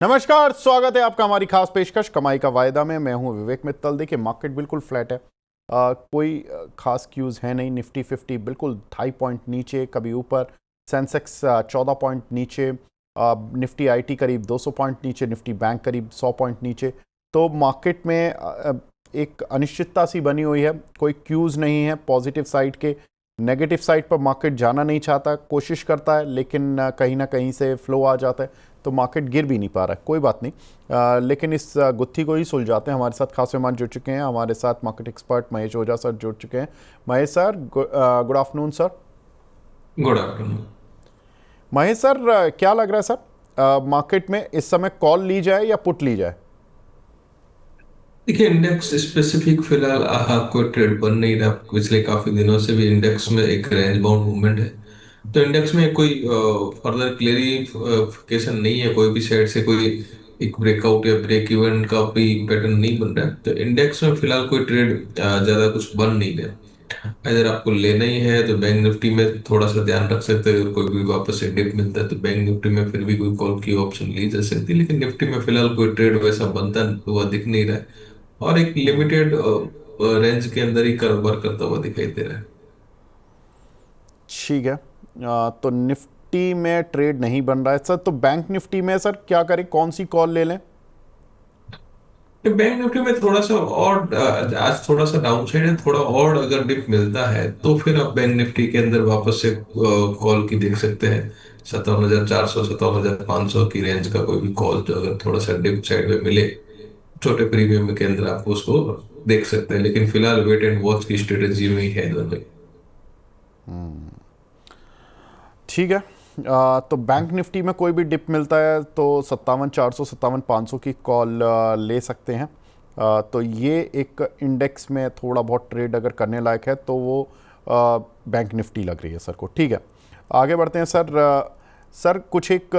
नमस्कार, स्वागत है आपका हमारी खास पेशकश कमाई का वायदा में। मैं हूं विवेक मित्तल। देखिए, मार्केट बिल्कुल फ्लैट है। कोई खास क्यूज है नहीं। निफ्टी 50 बिल्कुल 2.5 पॉइंट नीचे, कभी ऊपर। सेंसेक्स 14 पॉइंट नीचे। निफ्टी आईटी करीब 200 पॉइंट नीचे। निफ्टी बैंक करीब 100 पॉइंट नीचे। तो मार्केट में एक अनिश्चितता सी बनी हुई है। कोई क्यूज नहीं है पॉजिटिव साइड के। नेगेटिव साइड पर मार्केट जाना नहीं चाहता, कोशिश करता है, लेकिन कहीं ना कहीं से फ्लो आ जाता है, तो मार्केट गिर भी नहीं पा रहा है। कोई बात नहीं, लेकिन इस गुत्थी को ही सुलझाते हैं। हमारे साथ खास मेहमान जुड़ चुके हैं। हमारे साथ मार्केट एक्सपर्ट महेश ओझा सर जुड़ चुके हैं। Mahesh sir, good afternoon sir. Good afternoon. Mahesh sir, क्या लग रहा है सर, मार्केट में इस समय कॉल ली जाए या पुट ली जाए? देखिए, इंडेक्स स्पेसिफिक फिलहाल कोई ट्रेड बन नहीं रहा। पिछले काफी दिनों से भी इंडेक्स में एक रेंज बाउंड मूवमेंट है। तो इंडेक्स में कोई फर्दर क्लेरिफिकेशन नहीं है, कोई भी साइड से कोई एक ब्रेकआउट या ब्रेक इवन का भी पैटर्न नहीं बन रहा है। तो इंडेक्स में फिलहाल कोई ट्रेड ज्यादा कुछ बन नहीं रहा। अगर आपको लेना ही है तो बैंक निफ्टी में थोड़ा सा ध्यान रख सकते हैं। अगर कोई भी वापस से डिप मिलता है तो बैंक निफ्टी में फिर भी कोई कॉल की ऑप्शन ली जा सकती है, लेकिन निफ्टी में फिलहाल कोई ट्रेड वैसा बनता हुआ दिख नहीं रहा है। और एक लिमिटेड रेंज के अंदर ही कारोबार करता हुआ दिखाई दे रहा है। ठीक है। तो निफ्टी में ट्रेड नहीं बन रहा है सर, तो बैंक निफ्टी में सर क्या करें, कौन सी कॉल ले लें? तो बैंक निफ्टी में थोड़ा सा और आज थोड़ा सा डाउन साइड है। थोड़ा और अगर डिप मिलता है तो फिर आप बैंक निफ्टी के अंदर वापस से कॉल की देख सकते हैं। 57,400 57,500 की रेंज का कोई भी कॉल जो अगर थोड़ा सा डिप साइड में मिले छोटे प्रीमियम के अंदर आप उसको देख सकते हैं। लेकिन फिलहाल वेट एंड वॉच की स्ट्रेटेजी में ही है दोनों। ठीक है। तो बैंक निफ्टी में कोई भी डिप मिलता है तो 57,400 57,500 की कॉल ले सकते हैं। तो ये एक इंडेक्स में थोड़ा बहुत ट्रेड अगर करने लायक है तो वो बैंक निफ्टी लग रही है सर को। ठीक है, आगे बढ़ते हैं सर। सर, कुछ एक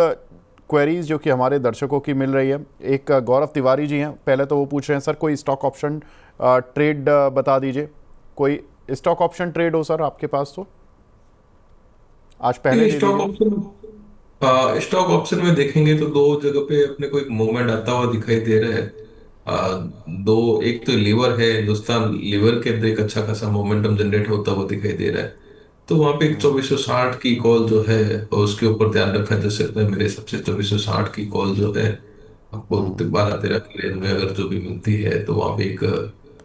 क्वेरीज जो कि हमारे दर्शकों की मिल रही है। एक गौरव तिवारी जी हैं, पहले तो वो पूछ रहे हैं सर कोई स्टॉक ऑप्शन ट्रेड बता दीजिए। कोई स्टॉक ऑप्शन ट्रेड हो सर आपके पास तो आज पहले ये दे दीजिए। स्टॉक ऑप्शन में देखेंगे तो दो जगह पे अपने को एक मूवमेंट आता हुआ दिखाई दे रहा है। दो, एक तो लीवर है, हिंदुस्तान लीवर के अंदर एक अच्छा खासा मोमेंटम जनरेट होता हुआ दिखाई दे रहा है। तो वहां पे एक 2460 की कॉल जो है उसके ऊपर ध्यान रखा जा सकता है। मेरे हिसाब से 2460 की कॉल जो है आपको 12-13 की रेंज में अगर जो भी मिलती है तो वहां पे एक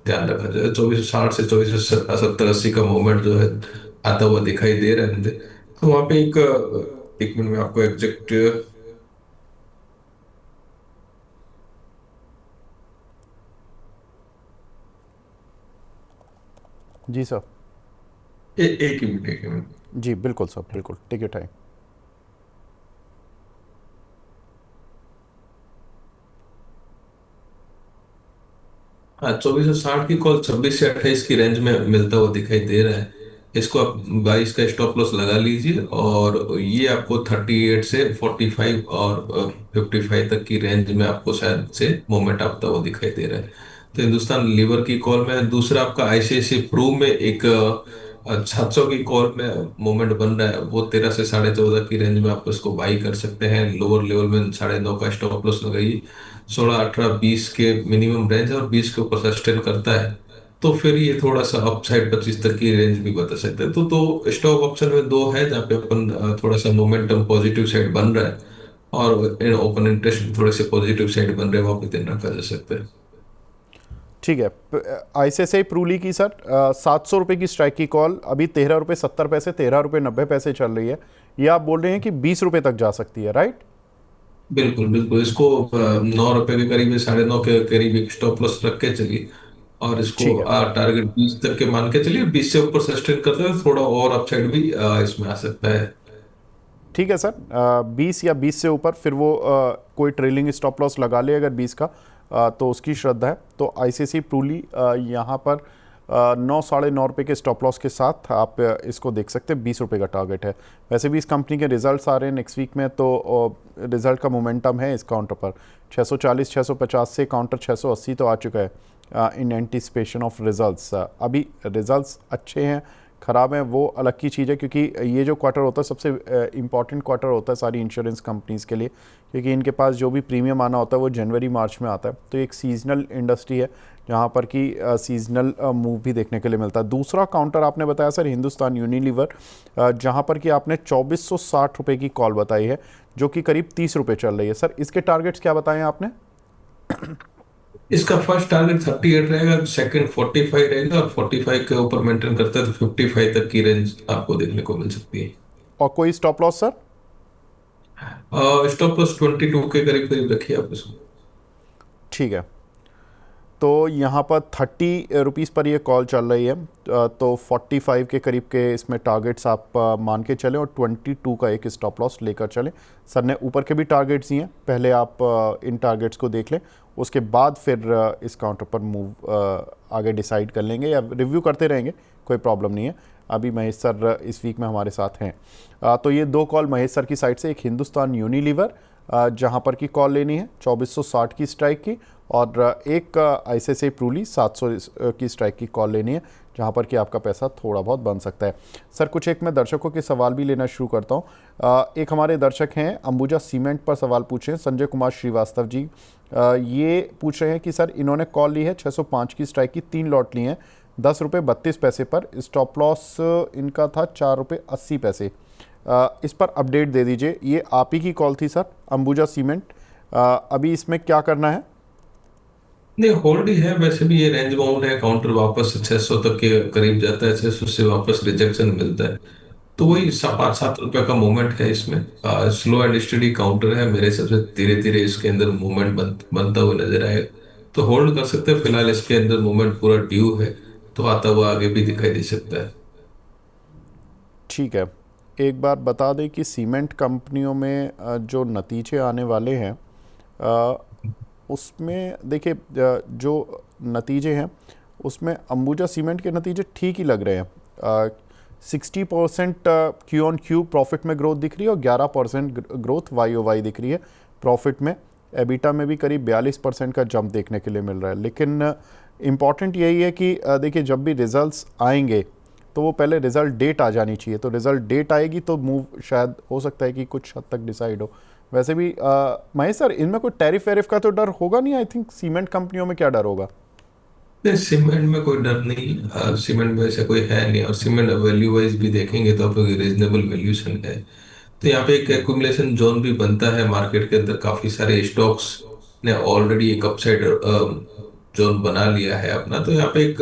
ध्यान रखा जाए। 2460 से 2470-80 का मूवमेंट जो है आता हुआ दिखाई दे रहा है मुझे। तो वहां पे एक मिनट में आपको एग्जैक्ट जी सर। एक ही मिनट, एक ही मिनट। जी बिल्कुल सर, बिल्कुल टेक योर टाइम। हाँ, 2460 की कॉल 26 से 28 की रेंज में मिलता हुआ दिखाई दे रहा है। इसको आप 22 का स्टॉप लॉस लगा लीजिए। और ये आपको 38 से 45 और 55 तक की रेंज में आपको शायद से मोमेंट आता हुआ दिखाई दे रहा है। तो हिंदुस्तान लीवर की कॉल में, दूसरा आपका आईसीआईसी प्रू में एक 700 की कॉल में मोमेंट बन रहा है। वो 13 से 14.5 की रेंज में आप इसको बाई कर सकते हैं। लोअर लेवल में 9.5 का स्टॉप लॉस लगाइए। 16, 18, 20 के मिनिमम रेंज है और 20 के ऊपर सस्टेन करता है तो फिर ये थोड़ा सा अपसाइड 25 तक की रेंज भी बता सकते हैं। तो दो स्टॉक ऑप्शन में दो है जहाँ पे अपन थोड़ा सा मोमेंटम पॉजिटिव साइड बन रहा है और ओपन इंटरेस्ट भी थोड़े से पॉजिटिव साइड बन रहे हैं, वहां पे दिन रखा जा सकता है। ठीक है। आईसीआईसीआई प्रूली की सर 700 रुपये की स्ट्राइक की कॉल अभी 13 रुपये 70 पैसे, 13 रुपये 90 पैसे चल रही है। ये आप बोल रहे हैं कि 20 रुपये तक जा सकती है, राइट? बिल्कुल बिल्कुल, इसको 9 रुपए के करीब, 9.5 के करीब एक स्टॉप लॉस रख के चलिए। और इसको ठीक है। टारगेट 20 तक के मान के चलिए। 20 से ऊपर सस्टेन करते हैं तो थोड़ा और अपसाइड भी इसमें आ सकता है। ठीक है सर, 20 या 20 से ऊपर फिर वो कोई ट्रेलिंग स्टॉप लॉस लगा ले अगर 20 का, तो उसकी श्रद्धा है। तो आईसीआईसीआई प्रूली यहाँ पर 9 साढ़े 9 रुपये के स्टॉप लॉस के साथ आप इसको देख सकते हैं। 20 रुपये का टारगेट है। वैसे भी इस कंपनी के रिजल्ट्स आ रहे हैं नेक्स्ट वीक में, तो रिजल्ट का मोमेंटम है इस काउंटर पर। 640 650 से काउंटर 680 तो आ चुका है इन एंटिसिपेशन ऑफ रिजल्ट्स। अभी रिजल्ट्स अच्छे हैं, ख़राब हैं वो अलग की चीज़ है, क्योंकि ये जो क्वार्टर होता है सबसे इम्पॉर्टेंट क्वार्टर होता है सारी इंश्योरेंस कंपनीज़ के लिए, क्योंकि इनके पास जो भी प्रीमियम आना होता है वो जनवरी मार्च में आता है। तो एक सीजनल इंडस्ट्री है जहाँ पर कि सीजनल मूव भी देखने के लिए मिलता है। दूसरा काउंटर आपने बताया सर हिंदुस्तान यूनिलीवर, जहाँ पर कि आपने 2460 रुपये की कॉल बताई है, जो कि करीब 30 रुपये चल रही है। सर इसके टारगेट्स क्या बताए हैं आपने? इसका फर्स्ट टारगेट 38 रहेगा, सेकंड 45 रहेगा, और 45 के ऊपर मेंटेन करता है तो 55 तक की रेंज आपको देखने को मिल सकती है। और कोई stop loss sir? Stop loss 22 के करीब करीब रखिए आप इसको। ठीक है, तो यहाँ पर 30 रुपीज़ पर ये कॉल चल रही है, तो 45 के करीब के इसमें टारगेट्स आप मान के चलें, और 22 का एक स्टॉप लॉस लेकर चलें। सर ने ऊपर के भी टारगेट्स दिए हैं, पहले आप इन टारगेट्स को देख लें, उसके बाद फिर इस काउंटर पर मूव आगे डिसाइड कर लेंगे या रिव्यू करते रहेंगे, कोई प्रॉब्लम नहीं है। अभी महेश सर इस वीक में हमारे साथ हैं। तो ये दो कॉल महेश सर की साइड से, एक हिंदुस्तान यूनिलीवर जहाँ पर की कॉल लेनी है 2460 की स्ट्राइक की, और एक आईसीआईसीआई प्रूली 700 की स्ट्राइक की कॉल लेनी है, जहाँ पर कि आपका पैसा थोड़ा बहुत बन सकता है। सर कुछ एक मैं दर्शकों के सवाल भी लेना शुरू करता हूँ। एक हमारे दर्शक हैं अंबुजा सीमेंट पर सवाल पूछे हैं, संजय कुमार श्रीवास्तव जी। ये पूछ रहे हैं कि सर इन्होंने कॉल ली है 605 की स्ट्राइक की, 3 लॉट लिए हैं, 10 रुपये 32 पैसे पर, स्टॉप लॉस इनका था 4 रुपये 80 पैसे। इस पर अपडेट दे दीजिए। ये आप ही की कॉल थी सर, अंबुजा सीमेंट। अभी इसमें क्या करना है? नहीं, होल्ड ही है, वैसे भी ये रेंज बाउंड है, काउंटर वापस 600 तक के करीब जाता है, 600 से वापस रिजेक्शन मिलता है, तो वही 5-7 रुपए का मूवमेंट है इसमें। स्लो एंड स्टडी काउंटर है मेरे हिसाब से, धीरे धीरे इसके अंदर मूवमेंट बनता हुआ नजर आएगा, तो होल्ड कर सकते हैं फिलहाल। इसके अंदर मूवमेंट पूरा ड्यू है, तो आता हुआ आगे भी दिखाई दे सकता है। ठीक है, एक बार बता दें कि सीमेंट कंपनियों में जो नतीजे आने वाले हैं, अ, उसमें देखिए जो नतीजे हैं उसमें अंबुजा सीमेंट के नतीजे ठीक ही लग रहे हैं। 60% क्यू ऑन क्यू प्रॉफिट में ग्रोथ दिख रही है, और 11% ग्रोथ वाई ओ वाई दिख रही है प्रॉफिट में। एबिटा में भी करीब 42% का जंप देखने के लिए मिल रहा है। लेकिन इम्पॉर्टेंट यही है कि देखिए जब भी रिजल्ट्स आएंगे तो वो पहले रिजल्ट डेट आ जानी चाहिए, तो रिजल्ट डेट आएगी तो मूव शायद हो सकता है कि कुछ हद तक डिसाइड हो। वैसे भी महेश सर इनमें कोई टैरिफ वैरिफ का तो डर होगा नहीं, आई थिंक सीमेंट कंपनियों में क्या डर होगा? नहीं, सीमेंट में कोई डर नहीं, सीमेंट में ऐसा कोई है नहीं, और सीमेंट वैल्यू वाइज भी देखेंगे तो आप लोग रीजनेबल वैल्यूशन है। तो यहाँ पे एक एक्यूमुलेशन जोन भी बनता है मार्केट के अंदर, काफी सारे स्टॉक्स ने ऑलरेडी एक अपसाइड जोन बना लिया है अपना, तो यहाँ पे एक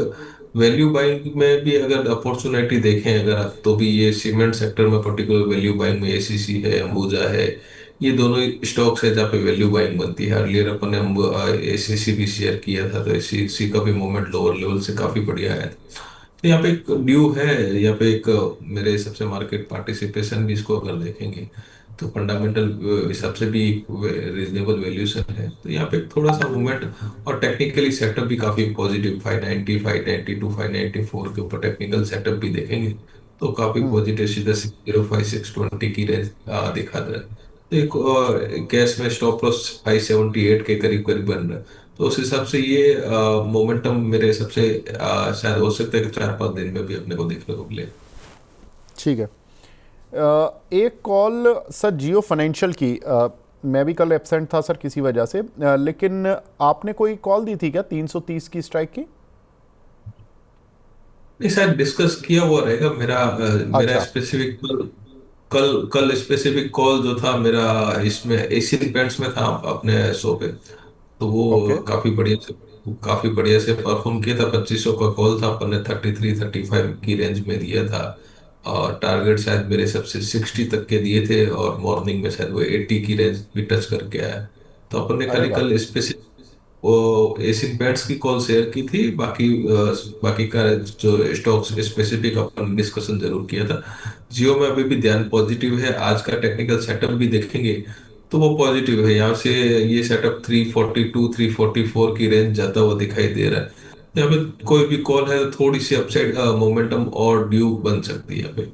वैल्यू बाइंग में भी अगर अपॉर्चुनिटी देखें अगर आप, तो भी ये सीमेंट सेक्टर में पर्टिकुलर वैल्यू बाइंग में एसीसी है, अंबुजा है, ये दोनों ही स्टॉक्स है जहाँ पे वैल्यू बाइंग बनती है। अर्लियर अपन ने एसीसी भी शेयर किया था, तो एसीसी का भी मूवमेंट लोअर लेवल से काफी बढ़िया है। तो यहाँ पे एक ड्यू है, यहाँ पे एक मेरे हिसाब से मार्केट पार्टिसिपेशन भी इसको अगर देखेंगे तो फंडामेंटल हिसाब से भी रीजनेबल वैल्यूशन है, तो यहाँ पे थोड़ा सा मूवमेंट, और टेक्निकली सेटअप भी काफी पॉजिटिव, 590 592 594 के ऊपर टेक्निकल सेटअप भी देखेंगे तो काफी पॉजिटिव, सीधा 605620 की रेंज दिखा रहा है। तो एक कैश में स्टॉप लॉस 578 के करीब करीब बन रहा है, तो उस हिसाब से ये मोमेंटम मेरे हिसाब से शायद हो सकता है कि 4-5 दिन में भी अपने को देखने को मिले। ठीक है। एक कॉल सर जियो फाइनेंशियल की, मैं भी कल एब्सेंट था सर किसी वजह से, लेकिन आपने कोई कॉल दी थी क्या 330 की स्ट्राइक की? नहीं, शायद डिस्कस किया हुआ रहेगा मेरा, मेरा अच्छा। स्पेसिफिक कल कल स्पेसिफिक कॉल जो था मेरा, इसमें एशियन पेंट्स में था अपने शो पे, तो ओके। वो काफी बढ़िया से परफॉर्म किया था। 2500 का कॉल था, अपन ने 33-35 की रेंज में दिया था, और टारगेट शायद मेरे सबसे 60 तक के दिए थे, और मॉर्निंग में शायद वो 80 की रेंज भी टच करके आया। तो अपन ने अरे खाली वाह। कल स्पेसिफिक वो एशियन पेंट्स की कॉल शेयर की थी, बाकी का जो स्टॉक्स स्पेसिफिक अपन डिस्कशन जरूर किया था। जियो में अभी भी ध्यान पॉजिटिव है, आज का टेक्निकल सेटअप भी देखेंगे तो वो पॉजिटिव है। यहाँ से ये सेटअप 342 344 की रेंज जाता हुआ दिखाई दे रहा है। यहाँ पे कोई भी कॉल है तो थोड़ी सी अपसाइड मोमेंटम और ड्यू बन सकती है यहाँ पे।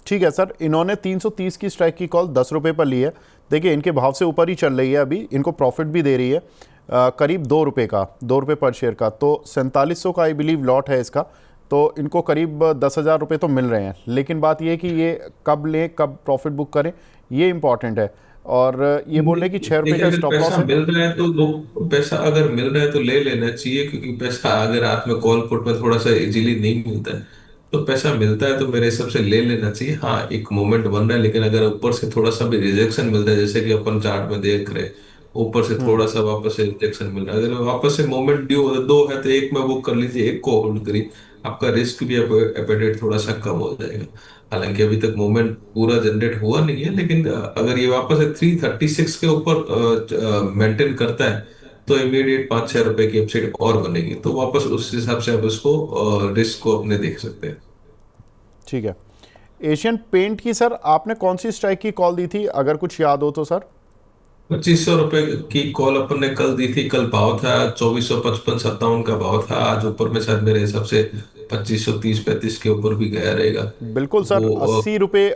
ठीक है सर, इन्होंने 330 की स्ट्राइक की कॉल 10 रुपये पर ली है। देखिए इनके भाव से ऊपर ही चल रही है, अभी इनको प्रॉफिट भी दे रही है करीब 2 रुपये का, 2 रुपये पर शेयर का, तो 4700 का आई बिलीव लॉट है इसका। तो इनको करीब 10,000 रुपये तो मिल रहे हैं, लेकिन बात ये है कि ये कब लें, कब प्रॉफिट बुक करें, ये इंपॉर्टेंट है। और ये बोल रहे हैं कि 6 रुपये देखिए, का अगर स्टॉप पैसा लॉस है। मिल रहा है तो लोग, पैसा अगर मिल रहा है तो ले लेना चाहिए, क्योंकि पैसा अगर हाथ में कॉल पुट में थोड़ा सा इजीली नहीं मिलता है, तो पैसा मिलता है तो मेरे हिसाब से ले लेना चाहिए। हाँ, एक मोमेंट बन रहा है, लेकिन अगर ऊपर से थोड़ा सा भी रिजेक्शन मिलता है, जैसे कि अपन चार्ट में देख रहे हैं, ऊपर से हम्म। थोड़ा सा वापस से रिजेक्शन मिल रहा है, अगर वापस से मोमेंट ड्यू दो है तो एक में बुक कर लीजिए, एक को होल्ड करिए। आपका रिस्क भी, एपेटाइट थोड़ा सा कम हो जाएगा। हालांकि अभी तक मूवमेंट पूरा जनरेट हुआ नहीं है, लेकिन अगर ये वापस 336 के ऊपर मेंटेन करता है तो इमीडिएट 5-6 रुपए की अपसाइड और बनेगी, तो वापस उस हिसाब से आप उसको रिस्क को अपने देख सकते हैं। ठीक है। एशियन पेंट की सर आपने कौन सी स्ट्राइक की कॉल दी थी, अगर कुछ याद हो तो सर? 2500 रुपए की कॉल अपन ने कल दी थी। कल भाव था 2455-57 का भाव था। आज ऊपर में शायद मेरे हिसाब से 2530-35 के ऊपर भी गया रहेगा। बिल्कुल सर, वो 80 रुपये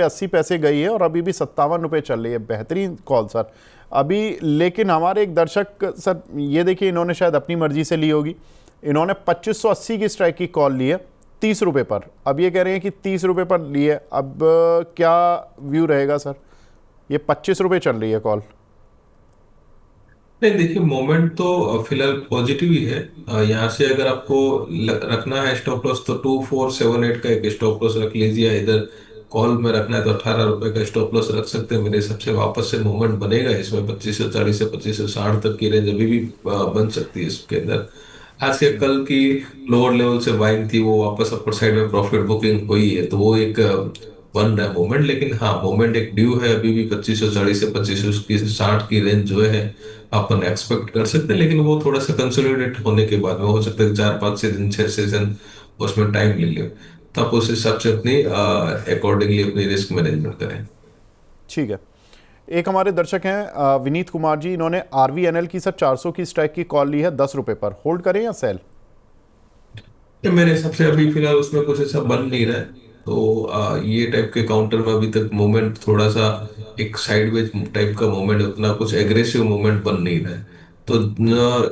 80 पैसे गई है और अभी भी 57 रुपये चल रही है। बेहतरीन कॉल सर अभी। लेकिन हमारे एक दर्शक सर, ये देखिए, इन्होंने शायद अपनी मर्जी से ली होगी, इन्होंने 2580 की स्ट्राइक की कॉल ली है 30 रुपये पर। अब ये कह रहे हैं कि 30 रुपये पर ली है, अब क्या व्यू रहेगा सर? ये 25 रुपये चल रही है कॉल। नहीं, देखिए, मोमेंट तो फिलहाल पॉजिटिव ही है। यहाँ से अगर आपको रखना है स्टॉप लॉस तो 2478 का एक स्टॉप लॉस रख लीजिए। इधर कॉल में रखना है तो 18 रुपए का स्टॉप लॉस रख सकते हैं। मेरे हिसाब से वापस से मूवमेंट बनेगा इसमें, 2540 से 2560 तक की रेंज अभी भी बन सकती है इसके अंदर। आज के कल की लोअर लेवल से बाइंग थी, वो वापस अपर साइड में प्रॉफिट बुकिंग हुई है, तो वो एक बन रहा है मोमेंट। लेकिन हाँ, मोमेंट एक ड्यू है अभी भी। 2540 से 2560 की रेंज जो है अपन एक्सपेक्ट कर सकते हैं, लेकिन वो थोड़ा सा कंसोलिडेट होने के बाद में हो सकता है 4-5 दिन 6 सेशन उसमें टाइम ले ले, तो आप उस हिसाब से अपनी अकॉर्डिंगली अपनी रिस्क मैनेजमेंट करें। ठीक है। एक हमारे दर्शक हैं विनीत कुमार जी, इन्होंने आरवीएनएल की सर 400 की स्ट्राइक की कॉल ली है 10 रुपये पर, होल्ड करें या सेल? ये मेरे हिसाब से अभी फिलहाल उसमें कुछ ऐसा बन नहीं रहा है, तो ये टाइप के काउंटर में अभी तक मूवमेंट थोड़ा सा एक साइडवेज टाइप का मूवमेंट, उतना कुछ एग्रेसिव मूवमेंट बन नहीं रहा है। तो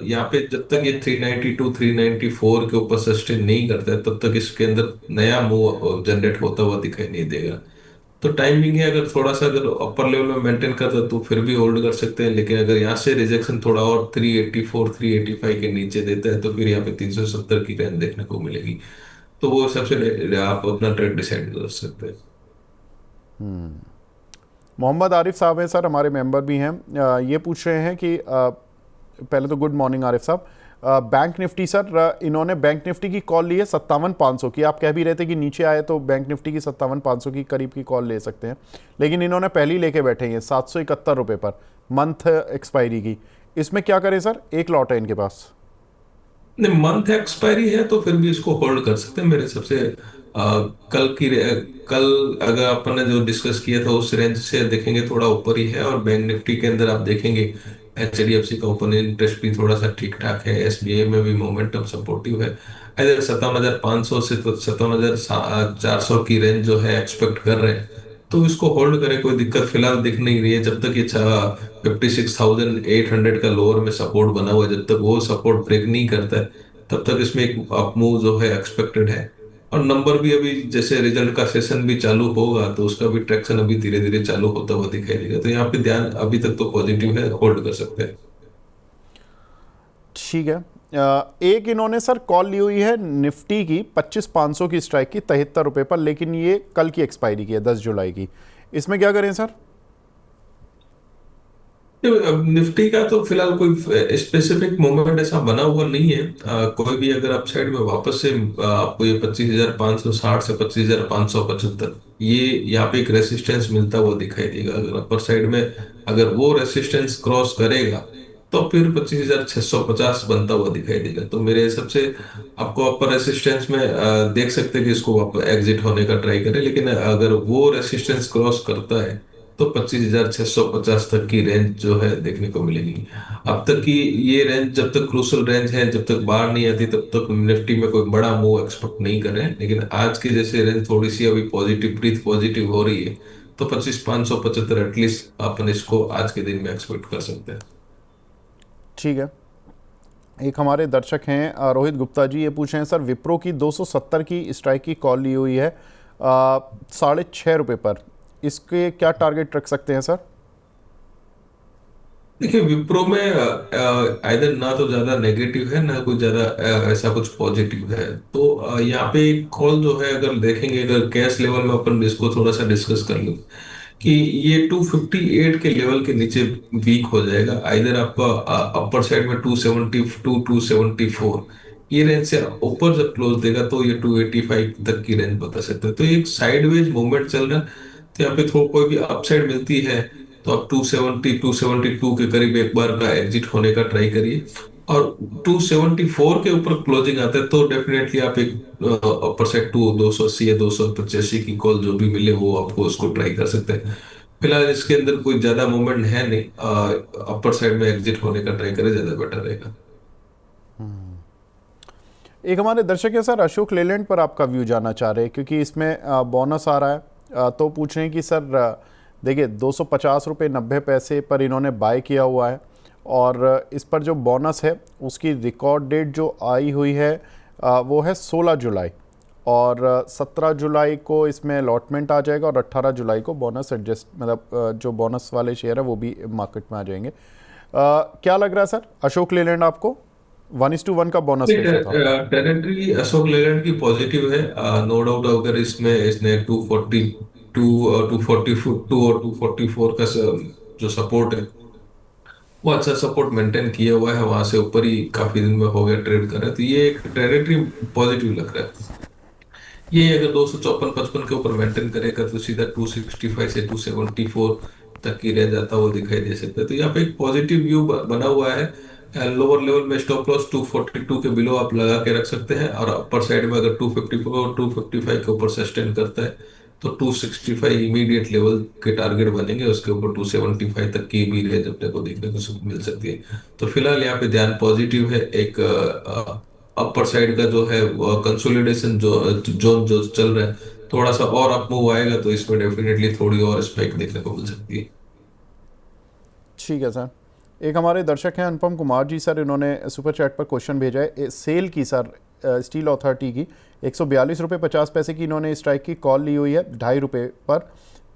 यहाँ पे जब तक ये 392 394 के ऊपर सस्टेन नहीं करता है, तब तक इसके अंदर नया मूव जनरेट होता हुआ दिखाई नहीं देगा। तो टाइमिंग है, अगर थोड़ा सा अगर अपर लेवल में मेंटेन करता है तो फिर भी होल्ड कर सकते हैं, लेकिन अगर यहाँ से रिजेक्शन थोड़ा और 384 385 के नीचे देता है तो फिर यहाँ पे 370 की रेंज देखने को मिलेगी। तो वो सबसे आप अपना ट्रेड डिसाइड कर सकते हैं। मोहम्मद आरिफ साहब हैं सर, हमारे मेंबर भी हैं। ये पूछ रहे हैं कि पहले तो गुड मॉर्निंग आरिफ साहब। बैंक निफ्टी सर, इन्होंने बैंक निफ्टी की कॉल ली है 57,500 की। आप कह भी रहे थे कि नीचे आए तो बैंक निफ्टी की 57,500 की करीब की कॉल ले सकते हैं, लेकिन इन्होंने पहली लेके बैठे हैं 771 रुपये पर, मंथ एक्सपायरी की। इसमें क्या करें सर? एक लॉट है इनके पास। नहीं, मंथ एक्सपायरी है तो फिर भी इसको होल्ड कर सकते हैं मेरे हिसाब से। कल की कल अगर अपन ने जो डिस्कस किया था उस रेंज से देखेंगे थोड़ा ऊपर ही है, और बैंक निफ्टी के अंदर आप देखेंगे HDFC का ओपन इंटरेस्ट भी थोड़ा सा ठीक ठाक है, SBI में भी मोमेंटम सपोर्टिव है। इधर 57,500 से तो 57,400 की रेंज जो है एक्सपेक्ट कर रहे हैं, तो इसको होल्ड करें, कोई दिक्कत फिलहाल दिख नहीं रही है। जब तक ये 56,800 का लोअर में सपोर्ट बना हुआ है, जब तक वो सपोर्ट ब्रेक नहीं करता है, तब तक इसमें एक अप मूव जो है एक्सपेक्टेड है। और नंबर भी अभी जैसे रिजल्ट का सेशन भी चालू होगा तो उसका भी ट्रैक्शन अभी धीरे धीरे चालू होता हुआ दिखाई देगा, तो यहाँ पे ध्यान अभी तक तो पॉजिटिव है, होल्ड कर सकते हैं। ठीक है। एक इन्होंने सर कॉल ली हुई है निफ्टी की 25,500 की स्ट्राइक की 73 रुपये पर, लेकिन ये कल की एक्सपायरी की है 10 जुलाई की। इसमें क्या करें सर? अब निफ्टी का तो फिलहाल कोई स्पेसिफिक मोमेंट ऐसा बना हुआ नहीं है। कोई भी अगर अपसाइड में वापस से आपको ये 25,560 से 25,575, ये यहाँ पे एक रेसिस्टेंस मिलता हुआ दिखाई देगा। अगर अपर साइड में अगर वो रेसिस्टेंस क्रॉस करेगा तो फिर 25,650 बनता हुआ दिखाई देगा। तो मेरे हिसाब से आपको अपर रेसिस्टेंस में देख सकते हैं कि इसको आप एग्जिट होने का ट्राई करें, लेकिन अगर वो रेसिस्टेंस क्रॉस करता है तो 25,650 तक की रेंज जो है देखने को मिलेगी। अब तक की ये रेंज जब तक क्रूशल रेंज है, जब तक बाहर नहीं आती तब तक निफ्टी में कोई बड़ा मूव एक्सपेक्ट नहीं कर रहे हैं, लेकिन आज की जैसे रेंज थोड़ी सी अभी पॉजिटिव ब्रीथ पॉजिटिव हो रही है, तो 25,575 एटलीस्ट अपन इसको आज के दिन में एक्सपेक्ट कर सकते हैं। ठीक है। एक हमारे दर्शक हैं रोहित गुप्ता जी, ये पूछ रहे हैं सर, विप्रो की 270 की स्ट्राइक की कॉल ली हुई है 6.5 रुपये पर, इसके क्या टारगेट रख सकते हैं सर? देखिए विप्रो में आइदर ना तो ज्यादा नेगेटिव है ना कोई ज्यादा ऐसा कुछ पॉजिटिव है। तो यहाँ पे एक कॉल जो है अगर देखेंगे, अगर कैश लेवल में अपन इसको थोड़ा सा डिस्कस कर लें कि ये 258 के लेवल के नीचे वीक हो जाएगा। आइदर आपका अपर साइड में 272 274 ये रेंज से ऊपर जब क्लोज देगा तो ये 285 तक की रेंज बता सकते हैं। तो एक साइडवेज मूवमेंट चल रहा है, तो यहाँ पे थोड़ा कोई भी अपसाइड मिलती है तो आप 270 272 के करीब एक बार का एग्जिट होने का ट्राई करिए। और 274 के ऊपर क्लोजिंग आता है तो डेफिनेटली आप एक अपर साइड 280 या 285 की कॉल जो भी मिले वो आपको उसको ट्राई कर सकते हैं। फिलहाल इसके अंदर कोई ज्यादा मूवमेंट है नहीं, अपर साइड में एग्जिट होने का ट्राई करें, ज्यादा बेटर रहेगा। एक हमारे दर्शक है सर, अशोक लेलैंड पर आपका व्यू जानना चाह रहे हैं, क्योंकि इसमें बोनस आ रहा है। तो पूछ रहे हैं कि सर देखिए 250 रुपये 90 पैसे पर इन्होंने बाय किया हुआ है, और इस पर जो बोनस है उसकी रिकॉर्ड डेट जो आई हुई है वो है 16 जुलाई, और 17 जुलाई को इसमें अलॉटमेंट आ जाएगा, और 18 जुलाई को बोनस एडजस्ट, मतलब जो बोनस वाले शेयर है वो भी मार्केट में आ जाएंगे। क्या लग रहा है सर अशोक लेलैंड आपको? 1:1 का बोनस रेशो था। टेरिटरी अशोक लेलैंड की पॉजिटिव है, नो डाउट। अगर इसमें इसने 242 और 244 का जो सपोर्ट है वो अच्छा सपोर्ट मेंटेन किया हुआ है, वहां से ऊपर ही काफी दिन में हो गया ट्रेड कर रहा है, तो ये एक टेरिटरी पॉजिटिव लग रहा है। ये अगर 254-55 के ऊपर मेंटेन करेगा तो सीधा 265 से 274 तक की रेंज आता हुआ दिखाई दे सकता है। तो यहाँ पे एक पॉजिटिव व्यू बना हुआ है। लोअर लेवल में स्टॉप लॉस 242 के बिलो आप लगा के रख सकते हैं, और अपर साइड में अगर 254 255 के ऊपर सस्टेन करता है तो 265 इमीडिएट लेवल के टारगेट बनेंगे। उसके ऊपर 275 तक की भी रेंज अपने को देखने को मिल सकती है। तो फिलहाल यहाँ पे ध्यान पॉजिटिव है। एक अपर साइड का जो है कंसोलिडेशन जो जोन जो चल रहा है, थोड़ा सा और अप मूव आएगा तो इसमें डेफिनेटली थोड़ी और स्पाइक देखने को मिल सकती है। ठीक है सर। एक हमारे दर्शक हैं अनुपम कुमार जी सर, इन्होंने सुपर चैट पर क्वेश्चन भेजा है सेल की सर, स्टील अथॉरिटी की 142 रुपये 50 पैसे की इन्होंने स्ट्राइक की कॉल ली हुई है 2.5 रुपये पर,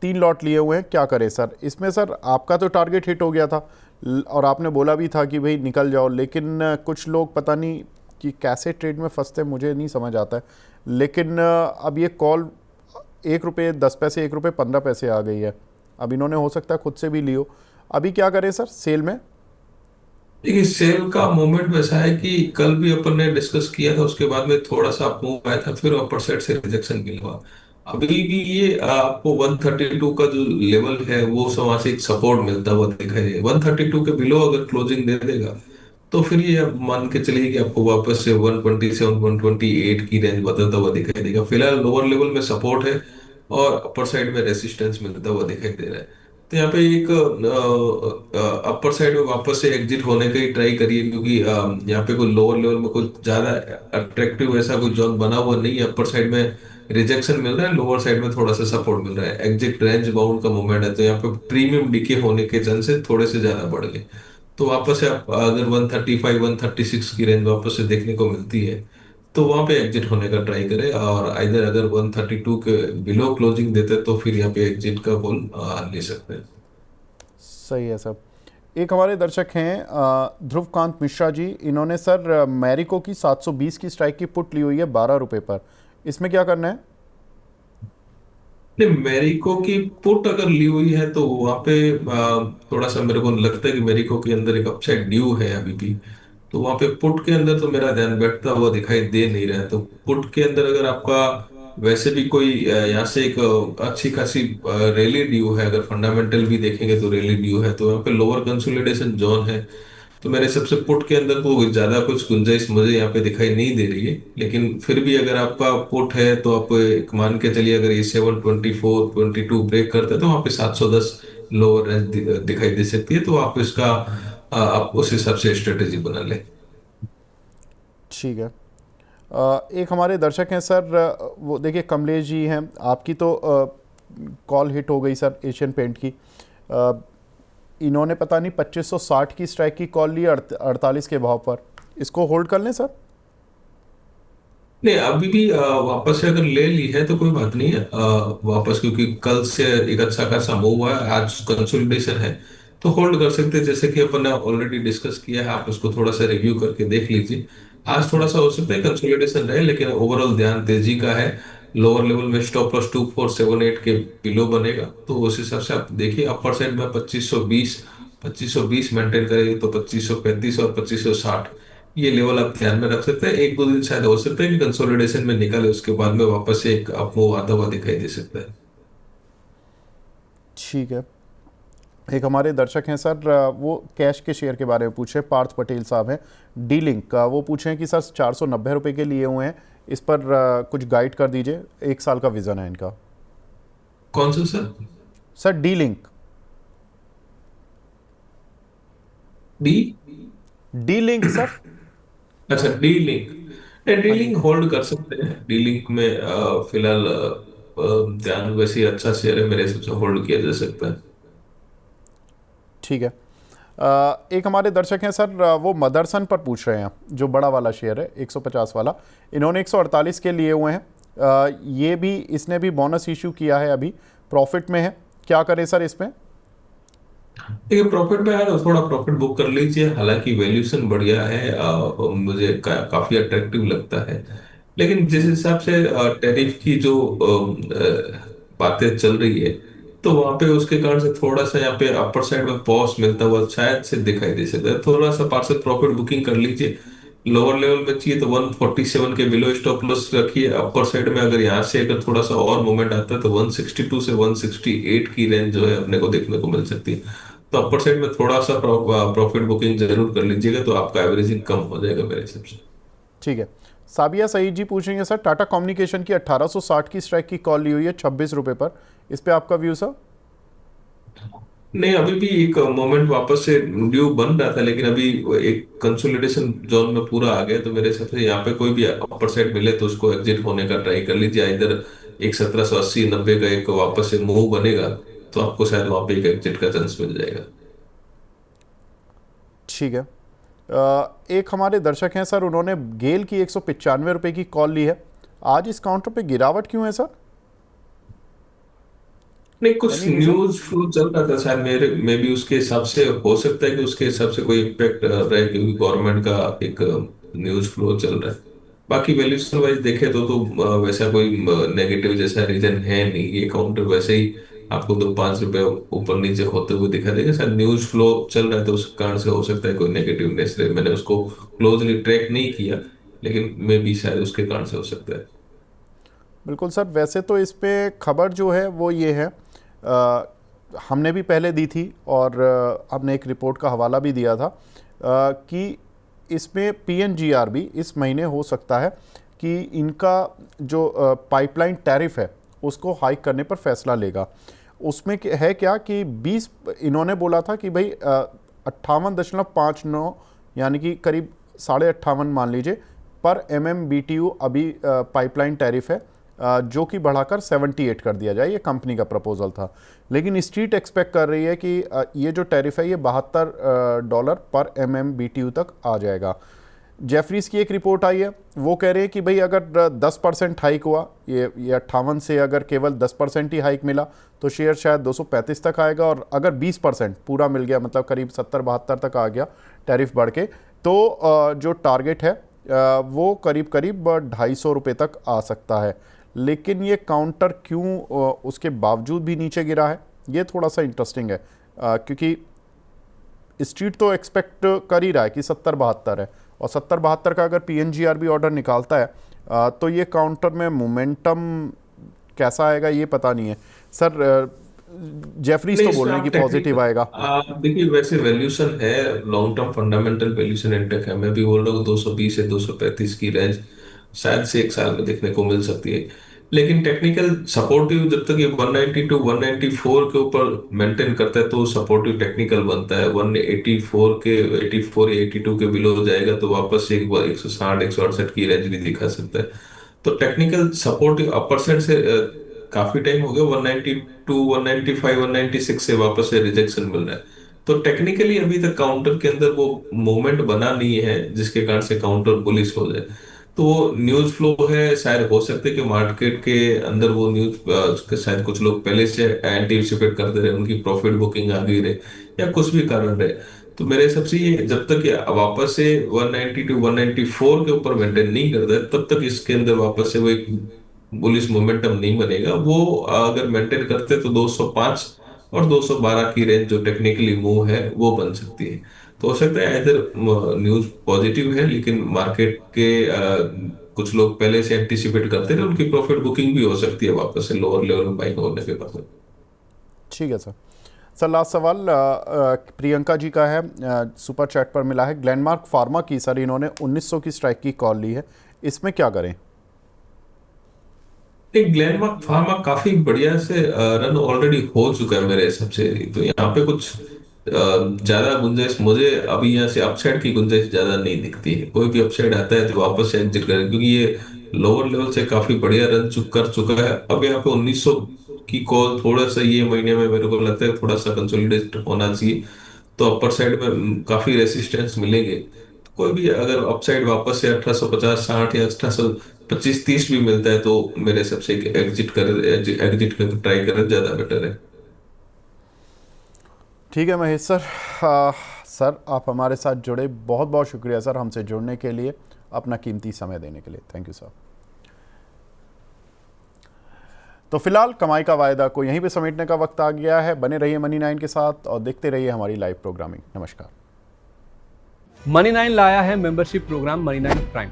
3 लॉट लिए हुए हैं, क्या करें सर इसमें? सर आपका तो टारगेट हिट हो गया था, और आपने बोला भी था कि भाई निकल जाओ, लेकिन कुछ लोग पता नहीं कि कैसे ट्रेड में फंसते हैं, मुझे नहीं समझ आता है। लेकिन अब ये कॉल 1 रुपये 10 पैसे 1 रुपये 15 पैसे आ गई है, अब इन्होंने हो सकता है खुद से भी लियो, अभी क्या करें सर सेल में? देखिए सेल का मोमेंट वैसा है कि कल भी अपन ने डिस्कस किया था, उसके बाद में थोड़ा सा अप मूव आया था, फिर अपर साइड से रिजेक्शन मिला। अभी भी ये आपको 132 का जो लेवल है वो वहां से एक सपोर्ट मिलता हुआ दिखाई दे। 132 के बिलो अगर क्लोजिंग दे देगा तो फिर ये आप मान के चलिए कि आपको वापस से 127 128 की रेंज बदलता हुआ दिखाई देगा। फिलहाल लोअर लेवल में सपोर्ट है और अपर साइड में रेसिस्टेंस मिलता हुआ दिखाई दे रहा है। तो यहाँ पे एक अपर साइड में वापस से एग्जिट होने का ही ट्राई करिए, क्योंकि यहाँ पे कोई लोअर लेवल में कुछ ज्यादा अट्रैक्टिव ऐसा कोई जोन बना हुआ नहीं है। अपर साइड में रिजेक्शन मिल रहा है, लोअर साइड में थोड़ा सा सपोर्ट मिल रहा है, एग्जिट रेंज बाउंड का मूवमेंट है, तो यहाँ पे प्रीमियम डीके होने के चांसेस थोड़े से ज्यादा बढ़ गए। तो वापस से आप अगर 135 136 की रेंज वापस से देखने को मिलती है तो वहां पे एग्जिट होने का ट्राई करें, और आइदर अगर 132 के बिलो क्लोजिंग देते तो फिर यहाँ पे एग्जिट का कॉल ले सकते हैं। सही है सर। एक हमारे दर्शक हैं ध्रुवकांत मिश्रा जी, इन्होंने सर मैरिको की 720 की स्ट्राइक की पुट ली हुई है 12 रुपये पर, इसमें क्या करना है? नहीं, मेरिको की पुट अगर ली हुई है तो वहां पे थोड़ा सा मेरे को लगता है कि मेरिको के अंदर एक अपसाइड ड्यू है अभी भी। तो वहां पे पुट के अंदर तो मेरा ध्यान बैठता हुआ दिखाई दे नहीं रहा है। तो पुट के अंदर अगर आपका वैसे भी कोई यहाँ से एक अच्छी खासी रैली ड्यू है, अगर फंडामेंटल भी देखेंगे तो रैली ड्यू है, तो यहाँ पे लोअर कंसोलिडेशन जोन है। तो मेरे हिसाब से पुट के अंदर को ज्यादा कुछ गुंजाइश मुझे यहाँ पे दिखाई नहीं दे रही है। लेकिन फिर भी अगर आपका पुट है तो आप एक मान के चलिए अगर ये 724 22 ब्रेक करते हैं तो वहाँ पे 710 लोअर रेंज दिखाई दे सकती है। तो आप इसका आप उस हिसाब से स्ट्रेटेजी बना ले। ठीक है। एक हमारे दर्शक हैं सर, वो देखिए कमलेश जी हैं, आपकी तो कॉल हिट हो गई सर एशियन पेंट की, इन्होंने पता नहीं 2560 की स्ट्राइक की कॉल ली 48 के भाव पर, इसको होल्ड कर लें सर? नहीं, अभी भी वापस से अगर ले ली है तो कोई बात नहीं है, वापस, क्योंकि कल से एक अच्छा खासा मूव हुआ है, आज कंसोलिडेशन है, तो होल्ड कर सकते हैं। जैसे कि अपन ने ऑलरेडी डिस्कस किया है, आप उसको थोड़ा सा रिव्यू करके देख लीजिए। आज थोड़ा सा हो सकता है कंसोलिडेशन रहे, लेकिन ओवरऑल ध्यान तेजी का है। लोअर लेवल में स्टॉप लॉस 2478 के बिलो बनेगा, तो उस हिसाब से आप देखिए। अपर साइड में 2520 मेंटेन करेगी तो 2535 और 2560, ये लेवल आप ध्यान में रख सकते हैं। एक दो दिन शायद हो सकता है कि कंसोलिडेशन में निकले, उसके बाद में वापस से एक आपको आता हुआ दिखाई दे सकता है। ठीक है। एक हमारे दर्शक हैं सर, वो कैश के शेयर के बारे में पूछे, पार्थ पटेल साहब हैं, डी लिंक का। वो पूछे हैं कि सर 490 रुपये के लिए हुए हैं, इस पर कुछ गाइड कर दीजिए, 1 साल का विज़न है इनका। कौन सा sir? Sir D link. D? D link sir. अच्छा, डी लिंक। डी हाँ जी। लिंक होल्ड कर सकते हैं। डी लिंक में फिलहाल ध्यान, वैसे ही अच्छा शेयर है, मेरे हिसाब से होल्ड किया जा सकता है। ठीक है। एक हमारे दर्शक हैं सर, वो मदरसन पर पूछ रहे हैं, जो बड़ा वाला शेयर है 150 वाला। इन्होंने 148 के लिए हुए हैं। ये भी, इसने भी बोनस इशू किया है, अभी प्रॉफिट में है, क्या करें सर इसमें? देखिए, प्रॉफिट में है तो थोड़ा प्रॉफिट बुक कर लीजिए। हालांकि वैल्यूएशन बढ़िया है, मुझे काफी अट्रैक्टिव लगता है। लेकिन जिस हिसाब से टैरिफ की जो बातें चल रही है, तो वहां पे उसके कारण से थोड़ा सा यहाँ पे अपर साइड में पॉज मिलता हुआ शायद से दिखाई दे सकता है। थोड़ा सा पार्सल प्रॉफिट बुकिंग कर लीजिए। लोअर लेवल में चाहिए तो 147 के बिलो स्टॉप लॉस रखिए। अपर साइड में अगर यहाँ से अगर थोड़ा सा और मूवमेंट आता है तो 162 से 168 की रेंज जो है अपने को देखने को मिल सकती है। तो अपर साइड में थोड़ा सा प्रॉफिट बुकिंग जरूर कर लीजिएगा, तो आपका एवरेजिंग कम हो जाएगा मेरे हिसाब से। ठीक है। साबिया सईद जी पूछेंगे सर, टाटा कम्युनिकेशन की 1860 की स्ट्राइक की कॉल ली हुई है 26 रुपये पर, इस पे आपका व्यू सर? नहीं, अभी भी एक मोमेंट वापस से ड्यू बन रहा था, लेकिन अभी एक कंसोलिडेशन जोन में पूरा आ गया, तो मेरे हिसाब से यहाँ पे कोई भी अपर साइड मिले तो उसको एग्जिट होने का ट्राई कर लीजिए। इधर एक 1780-90 का एक वापस से मूव बनेगा, तो आपको शायद वहां पे एक एग्जिट का चांस मिल जाएगा। ठीक है। एक हमारे दर्शक हैं सर, उन्होंने गेल की 195 रुपये की कॉल ली है, आज इस काउंटर पे गिरावट क्यों है सर? नहीं, कुछ एनी रीजन? न्यूज फ्लो चल रहा था शायद, मेरे में भी उसके हिसाब से हो सकता है कि उसके हिसाब से कोई इम्पेक्ट रहे, क्योंकि गवर्नमेंट का एक न्यूज फ्लो चल रहा है। बाकी वैल्यूएशन वाइज देखे वैसा कोई नेगेटिव जैसा रीजन है नहीं। ये काउंटर वैसे ही आपको 2-5 रुपए ऊपर नीचे होते हुए दिखा देगा। शायद न्यूज फ्लो चल रहा है तो उस कारण से हो सकता है कोई नेगेटिवनेस रहे। मैंने उसको क्लोजली ट्रैक नहीं किया, लेकिन मे भी शायद उसके कारण से हो सकता है। बिल्कुल सर। वैसे तो इस पे खबर जो है वो ये है, हमने भी पहले दी थी और हमने एक रिपोर्ट का हवाला भी दिया था, कि इसमें पीएनजीआरबी इस महीने हो सकता है कि इनका जो पाइपलाइन टैरिफ है उसको हाइक करने पर फैसला लेगा। उसमें है क्या कि 20, इन्होंने बोला था कि भाई 58.59, यानी कि करीब 58.5 मान लीजिए, पर MMBTU अभी पाइपलाइन टैरिफ है, जो कि बढ़ाकर 78 कर दिया जाए, ये कंपनी का प्रपोजल था। लेकिन स्ट्रीट एक्सपेक्ट कर रही है कि ये जो टैरिफ है ये $72 पर MMBTU तक आ जाएगा। जेफरीज की एक रिपोर्ट आई है, वो कह रहे हैं कि भाई अगर 10% हाइक हुआ, ये 58 से अगर केवल 10% ही हाइक मिला तो शेयर शायद 235 तक आएगा, और अगर 20% पूरा मिल गया, मतलब करीब 70-72 तक आ गया टैरिफ बढ़ के, तो जो टारगेट है वो करीब करीब 250 रुपये तक आ सकता है। लेकिन ये काउंटर क्यों उसके बावजूद भी नीचे गिरा है, ये थोड़ा सा इंटरेस्टिंग है, क्योंकि स्ट्रीट तो एक्सपेक्ट कर ही रहा है कि 70-72 है, और 70-72 का अगर पीएनजीआरबी ऑर्डर निकालता है तो ये काउंटर में मोमेंटम कैसा आएगा ये पता नहीं है सर। जेफरीज नहीं, तो बोल इसमें रहे हैं आप कि टेक्निक, पॉजिटिव आएगा। आप देखिए, वैसे वैल्यूएशन है, long term fundamental valuation index है। मैं भी बोल रहा हूँ 220 से 235 की रेंज शायद से एक साल में देखने को मिल सकती है। लेकिन टेक्निकल सपोर्टिव जब तक ये 190 टू 194 के ऊपर मेंटेन करता है तो सपोर्टिव टेक्निकल बनता है। 184 के 84 या 82 के बिलो हो जाएगा तो वापस से एक बार 160 168 की रेंज भी दिखा सकता है। तो टेक्निकल सपोर्टिव अपर साइड से काफी टाइम हो गया, 192 195 196 से वापस से रिजेक्शन मिल रहा है। तो टेक्निकली अभी तक काउंटर के अंदर वो मूवमेंट बना नहीं है जिसके कारण से काउंटर बुलिश हो जाए। तो वो न्यूज फ्लो है, शायद हो सकता है कि मार्केट के अंदर वो न्यूज शायद कुछ लोग पहले से एंटीसिपेट करते रहे, उनकी प्रॉफिट बुकिंग आ गई रहे, या कुछ भी कारण रहे। तो मेरे हिसाब से ये जब तक ये वापस से 190 टू 194 के ऊपर मेंटेन नहीं करता है, तब तक इसके अंदर वापस से वो एक बुलिश मोमेंटम नहीं बनेगा। वो अगर मेंटेन करते तो 205 और 212 की रेंज जो टेक्निकली मूव है वो बन सकती है। तो हो सकता है इधर न्यूज पॉजिटिव है, लेकिन मार्केट के कुछ लोग पहले से एंटिसिपेट करते रहे, उनकी प्रॉफिट बुकिंग भी हो सकती है वापस से लोअर लेवल में बाइंग होने के बाद। ठीक है सर। सर लास्ट सवाल प्रियंका जी का है, सुपर चैट पर मिला है। ग्लेनमार्क फार्मा की सर इन्होंने 1900 की स्ट्राइक की कॉल ली है, इसमें क्या करें? एक ग्लेनमार्क फार्मा काफी बढ़िया से रन ऑलरेडी हो चुका है मेरे हिसाब से। तो यहाँ पे कुछ ज्यादा गुंजाइश मुझे अभी यहाँ से अपसाइड की गुंजाइश ज्यादा नहीं दिखती है। कोई भी अपसाइड आता है तो वापस से एग्जिट करें, क्योंकि ये लोअर लेवल से काफी बढ़िया रन कर चुका है। अब यहाँ पे 1900 की कॉल थोड़ा सा ये महीने में मेरे को लगता है थोड़ा सा कंसोलिडेट होना चाहिए। तो अपर साइड में काफी रेसिस्टेंस मिलेंगे। तो कोई भी अगर अपसाइड वापस से 1850 60 या 1825 30 भी मिलता है तो मेरे हिसाब से एग्जिट कर ट्राई करें, ज्यादा बेटर है। ठीक है महेश सर। सर आप हमारे साथ जुड़े, बहुत बहुत शुक्रिया सर हमसे जुड़ने के लिए, अपना कीमती समय देने के लिए। Thank you sir. तो फिलहाल कमाई का वायदा को यहीं पे समेटने का वक्त आ गया है। बने रहिए मनी 9 के साथ और देखते रहिए हमारी लाइव प्रोग्रामिंग। नमस्कार। मनी 9 लाया है मेंबरशिप प्रोग्राम मनी 9 प्राइम।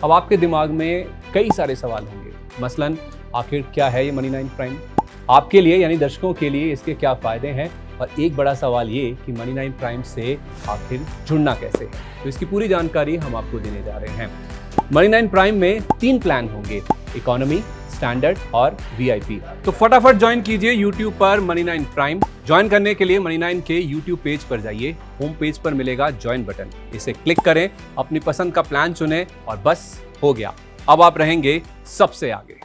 अब आपके दिमाग में कई सारे सवाल होंगे, मसलन आखिर क्या है ये मनी 9 प्राइम, आपके लिए यानी दर्शकों के लिए इसके क्या फायदे हैं, और एक बड़ा सवाल ये कि मनी 9 प्राइम से आखिर जुड़ना कैसे है। तो इसकी पूरी जानकारी हम आपको देने जा रहे हैं। मनी 9 प्राइम में 3 प्लान होंगे, इकोनॉमी, स्टैंडर्ड और वीआईपी। तो फटाफट ज्वाइन कीजिए यूट्यूब पर मनी 9 प्राइम। ज्वाइन करने के लिए मनी 9 के यूट्यूब पेज पर जाइए, होम पेज पर मिलेगा ज्वाइन बटन, इसे क्लिक करें, अपनी पसंद का प्लान चुनें और बस हो गया, अब आप रहेंगे सबसे आगे।